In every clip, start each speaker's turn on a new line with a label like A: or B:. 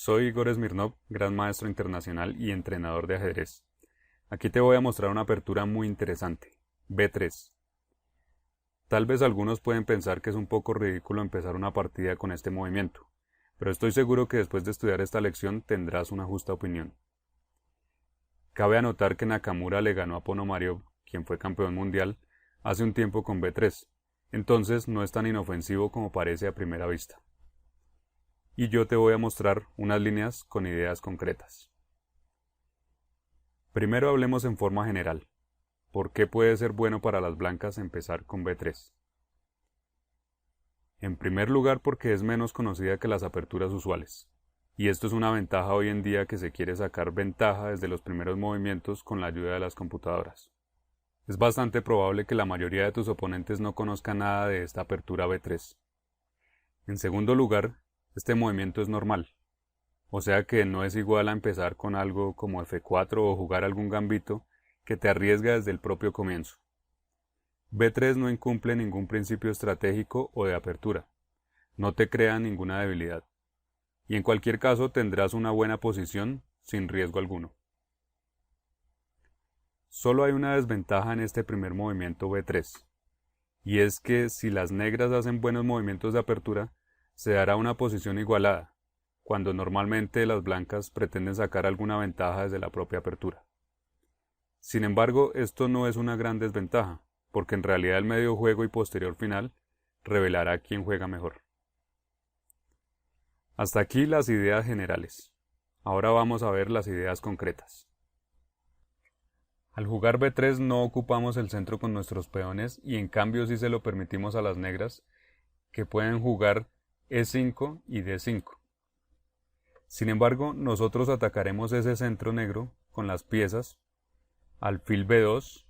A: Soy Igor Smirnov, gran maestro internacional y entrenador de ajedrez. Aquí te voy a mostrar una apertura muy interesante, B3. Tal vez algunos pueden pensar que es un poco ridículo empezar una partida con este movimiento, pero estoy seguro que después de estudiar esta lección tendrás una justa opinión. Cabe anotar que Nakamura le ganó a Ponomariov, quien fue campeón mundial, hace un tiempo con B3, entonces no es tan inofensivo como parece a primera vista. Y yo te voy a mostrar unas líneas con ideas concretas. Primero hablemos en forma general. ¿Por qué puede ser bueno para las blancas empezar con B3? En primer lugar porque es menos conocida que las aperturas usuales. Y esto es una ventaja hoy en día que se quiere sacar ventaja desde los primeros movimientos con la ayuda de las computadoras. Es bastante probable que la mayoría de tus oponentes no conozcan nada de esta apertura B3. En segundo lugar, este movimiento es normal, o sea que no es igual a empezar con algo como F4 o jugar algún gambito que te arriesga desde el propio comienzo. B3 no incumple ningún principio estratégico o de apertura, no te crea ninguna debilidad, y en cualquier caso tendrás una buena posición sin riesgo alguno. Solo hay una desventaja en este primer movimiento B3, y es que si las negras hacen buenos movimientos de apertura, se dará una posición igualada, cuando normalmente las blancas pretenden sacar alguna ventaja desde la propia apertura. Sin embargo, esto no es una gran desventaja, porque en realidad el medio juego y posterior final revelará quién juega mejor. Hasta aquí las ideas generales. Ahora vamos a ver las ideas concretas. Al jugar B3 no ocupamos el centro con nuestros peones y en cambio sí se lo permitimos a las negras, que pueden jugar E5 y D5. Sin embargo, nosotros atacaremos ese centro negro con las piezas alfil B2,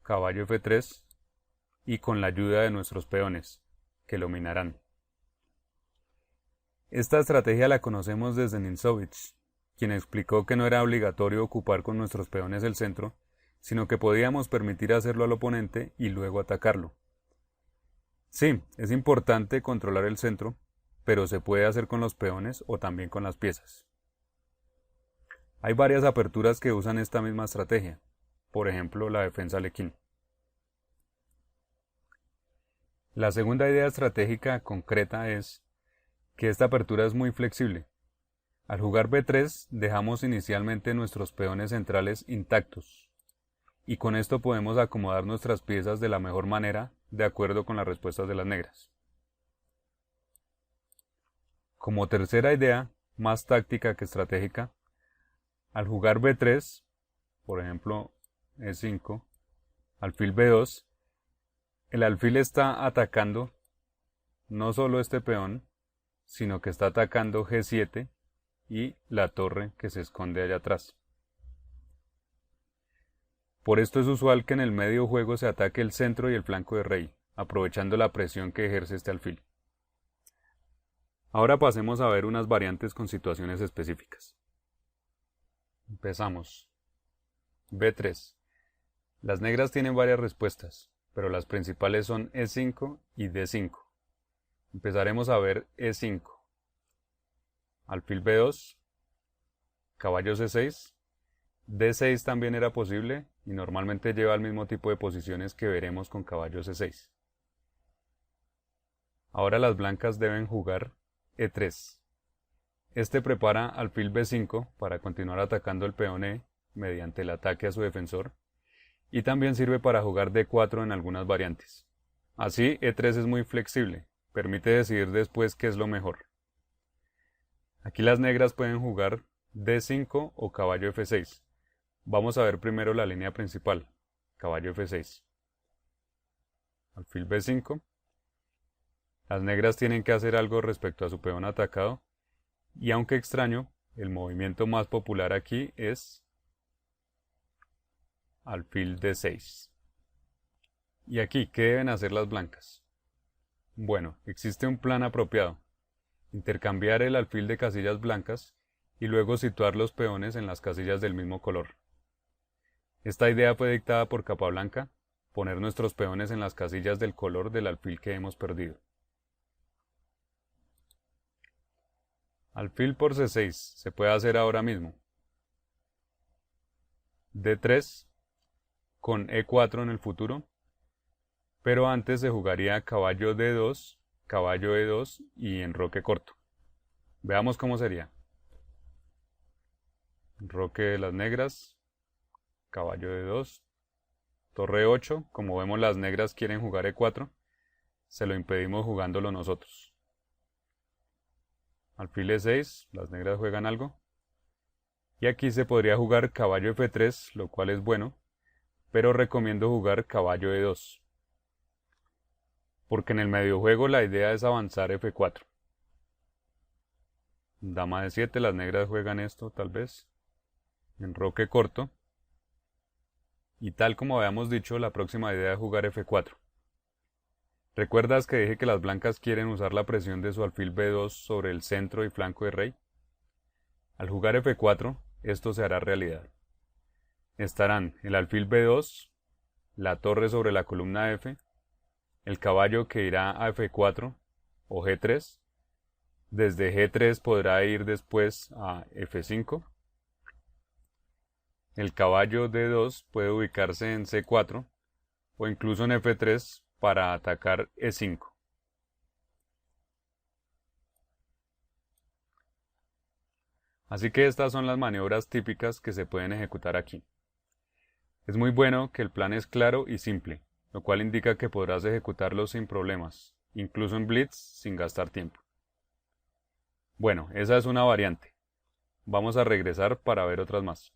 A: caballo F3 y con la ayuda de nuestros peones, que lo minarán. Esta estrategia la conocemos desde Ninzovich, quien explicó que no era obligatorio ocupar con nuestros peones el centro, sino que podíamos permitir hacerlo al oponente y luego atacarlo. Sí, es importante controlar el centro, pero se puede hacer con los peones o también con las piezas. Hay varias aperturas que usan esta misma estrategia, por ejemplo la defensa Lequín. La segunda idea estratégica concreta es que esta apertura es muy flexible. Al jugar B3 dejamos inicialmente nuestros peones centrales intactos, y con esto podemos acomodar nuestras piezas de la mejor manera de acuerdo con las respuestas de las negras. Como tercera idea, más táctica que estratégica, al jugar B3, por ejemplo E5, alfil B2, el alfil está atacando no solo este peón, sino que está atacando G7 y la torre que se esconde allá atrás. Por esto es usual que en el medio juego se ataque el centro y el flanco de rey, aprovechando la presión que ejerce este alfil. Ahora pasemos a ver unas variantes con situaciones específicas. Empezamos. B3. Las negras tienen varias respuestas, pero las principales son E5 y D5. Empezaremos a ver E5. Alfil B2. Caballo C6. D6 también era posible y normalmente lleva el mismo tipo de posiciones que veremos con caballo C6. Ahora las blancas deben jugar E3. Este prepara alfil B5 para continuar atacando el peón E mediante el ataque a su defensor y también sirve para jugar D4 en algunas variantes. Así, E3 es muy flexible, permite decidir después qué es lo mejor. Aquí las negras pueden jugar D5 o caballo F6. Vamos a ver primero la línea principal, caballo F6. Alfil B5. Las negras tienen que hacer algo respecto a su peón atacado, y aunque extraño, el movimiento más popular aquí es alfil D6. ¿Y aquí qué deben hacer las blancas? Bueno, existe un plan apropiado. Intercambiar el alfil de casillas blancas y luego situar los peones en las casillas del mismo color. Esta idea fue dictada por Capablanca, poner nuestros peones en las casillas del color del alfil que hemos perdido. Alfil por C6 se puede hacer ahora mismo. D3 con E4 en el futuro, pero antes se jugaría caballo D2, caballo E2 y enroque corto. Veamos cómo sería. Enroque de las negras, caballo D2, torre 8, como vemos las negras quieren jugar E4, se lo impedimos jugándolo nosotros. Alfil E6, las negras juegan algo. Y aquí se podría jugar caballo F3, lo cual es bueno, pero recomiendo jugar caballo E2. Porque en el mediojuego la idea es avanzar F4. Dama D7, las negras juegan esto tal vez. Enroque corto. Y tal como habíamos dicho, la próxima idea es jugar F4. ¿Recuerdas que dije que las blancas quieren usar la presión de su alfil B2 sobre el centro y flanco de rey? Al jugar F4, esto se hará realidad. Estarán el alfil B2, la torre sobre la columna F, el caballo que irá a F4 o G3, desde G3 podrá ir después a F5, el caballo D2 puede ubicarse en C4 o incluso en F3 para atacar E5. Así que estas son las maniobras típicas que se pueden ejecutar aquí. Es muy bueno que el plan es claro y simple, lo cual indica que podrás ejecutarlo sin problemas, incluso en Blitz sin gastar tiempo. Bueno, esa es una variante. Vamos a regresar para ver otras más.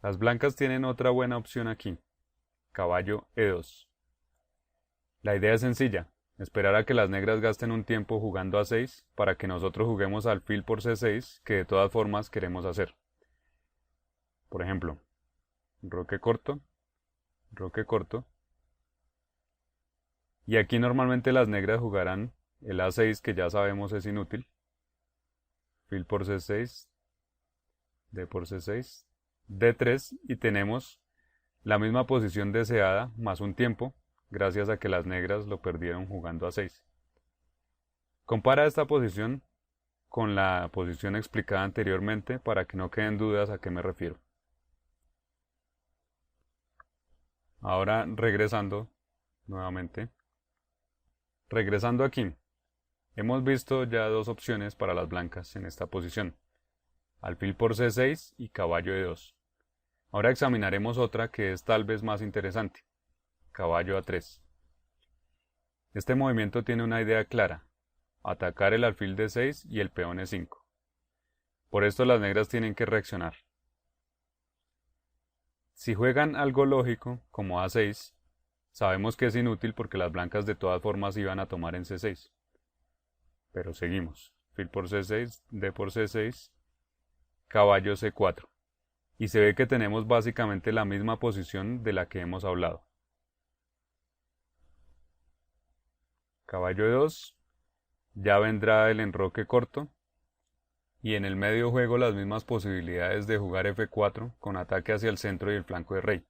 A: Las blancas tienen otra buena opción aquí, caballo E2. La idea es sencilla, esperar a que las negras gasten un tiempo jugando a 6 para que nosotros juguemos alfil por C6, que de todas formas queremos hacer. Por ejemplo, enroque corto, y aquí normalmente las negras jugarán el A6 que ya sabemos es inútil, alfil por C6, D por C6, D3 y tenemos la misma posición deseada más un tiempo, gracias a que las negras lo perdieron jugando a 6. Compara esta posición con la posición explicada anteriormente para que no queden dudas a qué me refiero. Ahora regresando nuevamente. Regresando aquí, hemos visto ya dos opciones para las blancas en esta posición, alfil por C6 y caballo E2. Ahora examinaremos otra que es tal vez más interesante, caballo A3. Este movimiento tiene una idea clara, atacar el alfil D6 y el peón E5. Por esto las negras tienen que reaccionar. Si juegan algo lógico, como A6, sabemos que es inútil porque las blancas de todas formas iban a tomar en C6. Pero seguimos. Alfil por C6, D por C6, caballo C4. Y se ve que tenemos básicamente la misma posición de la que hemos hablado. Caballo E2, ya vendrá el enroque corto. Y en el medio juego las mismas posibilidades de jugar F4 con ataque hacia el centro y el flanco de rey.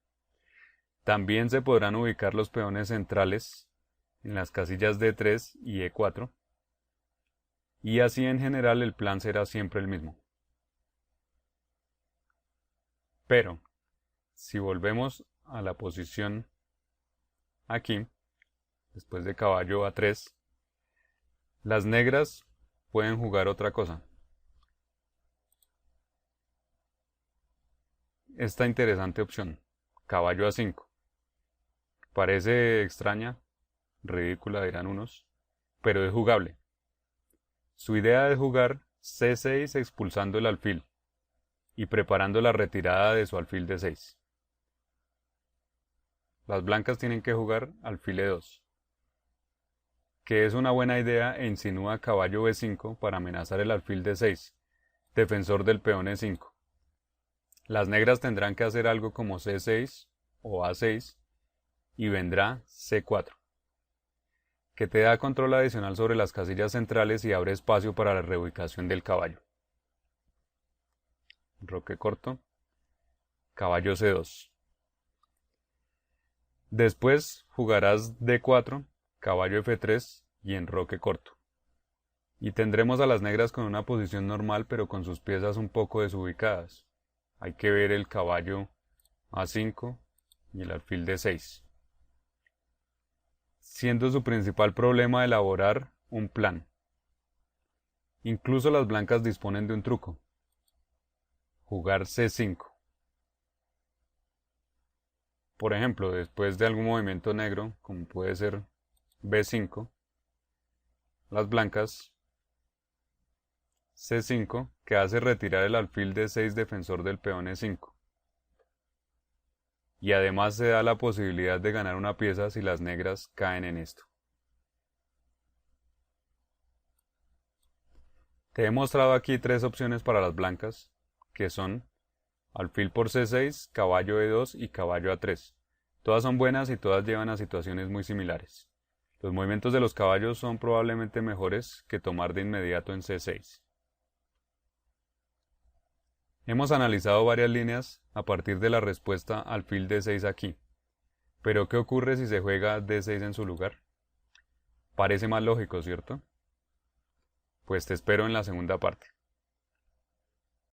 A: También se podrán ubicar los peones centrales en las casillas D3 y E4. Y así en general el plan será siempre el mismo. Pero, si volvemos a la posición aquí, después de caballo A3, las negras pueden jugar otra cosa. Esta interesante opción, caballo A5. Parece extraña, ridícula dirán unos, pero es jugable. Su idea es jugar C6 expulsando el alfil y preparando la retirada de su alfil D6. Las blancas tienen que jugar alfil E2, que es una buena idea e insinúa caballo B5 para amenazar el alfil D6, defensor del peón E5. Las negras tendrán que hacer algo como C6 o A6 y vendrá C4, que te da control adicional sobre las casillas centrales y abre espacio para la reubicación del caballo. Enroque corto, caballo C2. Después jugarás D4, caballo F3 y enroque corto. Y tendremos a las negras con una posición normal pero con sus piezas un poco desubicadas. Hay que ver el caballo A5 y el alfil D6. Siendo su principal problema elaborar un plan. Incluso las blancas disponen de un truco. Jugar C5. Por ejemplo, después de algún movimiento negro, como puede ser B5, las blancas C5, que hace retirar el alfil D6 defensor del peón E5. Y además se da la posibilidad de ganar una pieza si las negras caen en esto. Te he mostrado aquí tres opciones para las blancas, que son alfil por C6, caballo E2 y caballo A3. Todas son buenas y todas llevan a situaciones muy similares. Los movimientos de los caballos son probablemente mejores que tomar de inmediato en C6. Hemos analizado varias líneas a partir de la respuesta alfil D6 aquí. Pero ¿qué ocurre si se juega D6 en su lugar? Parece más lógico, ¿cierto? Pues te espero en la segunda parte.